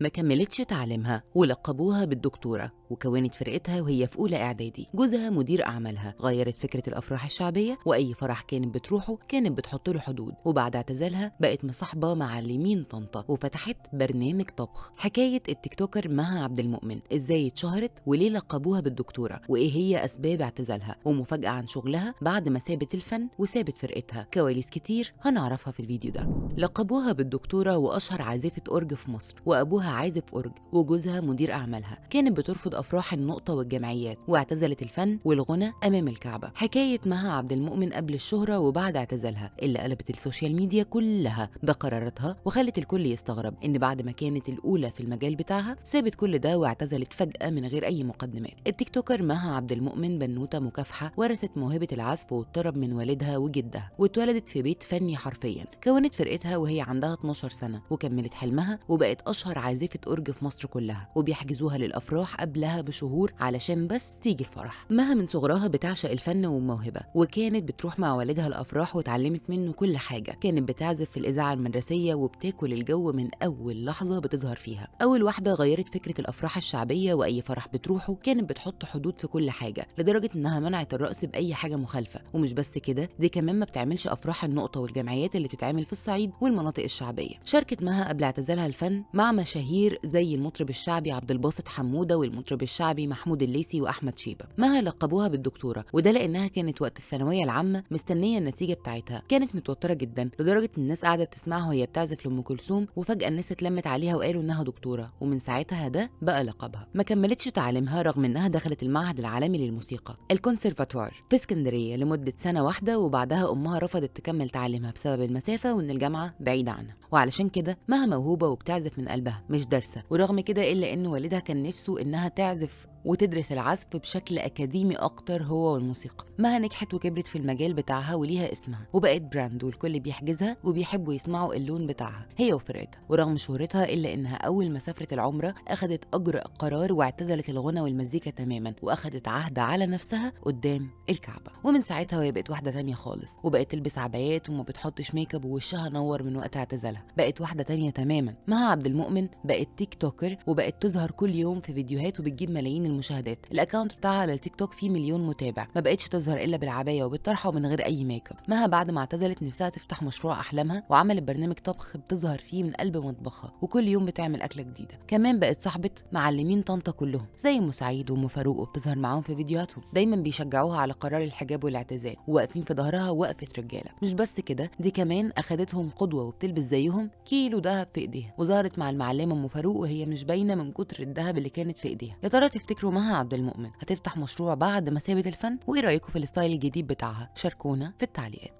ما كملتش تعليمها ولقبوها بالدكتورة، وكونت فرقتها وهي في أولى إعدادي. جوزها مدير أعمالها، غيرت فكرة الأفراح الشعبية، وأي فرح كانت بتروحه كانت بتحط له حدود. وبعد اعتزالها بقت مصاحبة معلمين طنطا وفتحت برنامج طبخ. حكاية التيك توكر مها عبد المؤمن، إزاي اتشهرت وليه لقبوها بالدكتورة، وإيه هي أسباب اعتزالها، ومفاجأة عن شغلها بعد ما سابت الفن وسابت فرقتها. كواليس كتير هنعرفها في الفيديو ده. لقبوها بالدكتورة وأشهر عازفة أورج في مصر، وأبوها عازف أورج وجوزها مدير أعمالها. كانت بترفض أفراح النقطة والجمعيات، واعتزلت الفن والغنى أمام الكعبة. حكاية مها عبد المؤمن قبل الشهرة وبعد اعتزالها، اللي قلبت السوشيال ميديا كلها بقراراتها، وخلت الكل يستغرب إن بعد ما كانت الأولى في المجال بتاعها سابت كل ده واعتزلت فجأة من غير أي مقدمات. التيك توكر مها عبد المؤمن بنوتة مكافحة، ورثت موهبة العزف والطرب من والدها وجدها، واتولدت في بيت فني حرفيا. كونت فرقتها وهي عندها 12 سنة، وكملت حلمها وبقت أشهر عازفة أورج في مصر كلها، وبيحجزوها للأفراح قبلها بشهور علشان بس تيجي الفرح. مها من صغرها بتعشق الفن والموهبة، وكانت بتروح مع والدها الأفراح واتعلمت منه كل حاجة. كانت بتعزف في الإذاعة المدرسية وبتاكل الجو من أول لحظة بتظهر فيها. أول واحدة غيرت فكرة الأفراح الشعبية، وأي فرح بتروحه كانت بتحط حدود في كل حاجة، لدرجة إنها منعت الرقص بأي حاجة مخالفة. ومش بس كده، دي كمان ما بتعملش أفراح النقطة والجمعيات اللي بتتعمل في الصعيد والمناطق الشعبية. شاركت مها قبل اعتزالها الفن مع مشاهير زي المطرب الشعبي عبد الباسط حمودة والمطرب الشعبي محمود الليثي وأحمد شيبة. مها لقبوها بالدكتورة، وده لأنها كانت وقت الثانوية العامة مستنية النتيجة بتاعتها. كانت متوترة جدا لدرجة إن الناس قعدت تسمعها وهي بتعزف لأم كلثوم، وفجأة الناس اتلمت عليها وقالوا إنها دكتورة، ومن ساعتها ده بقى لقبها. ما كملتش تعليمها رغم إنها دخلت المعهد العالمي للموسيقى الكونسرفاتوار في اسكندرية لمدة سنة واحدة، وبعدها أمها رفضت تكمل تعليمها بسبب المسافة وإن الجامعة بعيدة عنها. وعلشان كده مها موهوبة وبتعزف من قلبها مش دارسة، ورغم كده إلا إن والدها كان نفسه إنها تعزف وتدرس العزف بشكل أكاديمي أكتر هو والموسيقى. مها نجحت وكبرت في المجال بتاعها وليها اسمها، وبقت براند والكل بيحجزها وبيحبوا يسمعوا اللون بتاعها هي وفرقتها. ورغم شهرتها إلا إنها أول ما سافرت العمرة أخدت أجرأ قرار واعتزلت الغنى والمزيكا تماما، وأخدت عهد على نفسها قدام الكعبة. ومن ساعتها وهي بقت واحدة تانية خالص، وبقت تلبس عبايات وما بتحطش ميك اب، ووشها نور من وقت اعتزالها. بقت واحدة تانية تماما. مها عبد المؤمن بقت تيك توكر، وبقت تظهر كل يوم في فيديوهات وبتجيب ملايين المشاهدات. الاكونت بتاعها على التيك توك فيه 1,000,000 متابع. ما بقتش تظهر الا بالعبايه وبالطرحه ومن غير اي ميك اب. مها بعد ما اعتزلت نفسها تفتح مشروع احلامها، وعملت برنامج طبخ بتظهر فيه من قلب مطبخها، وكل يوم بتعمل اكله جديده. كمان بقت صاحبه معلمين طنطا كلهم زي ام سعيد وام فاروق، وبتظهر معاهم في فيديوهاتهم. دايما بيشجعوها على قرار الحجاب والاعتزال، وواقفين في ظهرها وقفه رجاله. مش بس كده، دي كمان اخدتهم قدوه وبتلبس زيهم كيلو دهب في ايديها، وظهرت مع المعلمه ام فاروق وهي مش باينه من كتر الدهب اللي كانت في ايديها. يا ترى تفتكروا مها عبد المؤمن هتفتح مشروع بعد ما سابت الفن؟ وايه رايكم في الستايل الجديد بتاعها؟ شاركونا في التعليقات.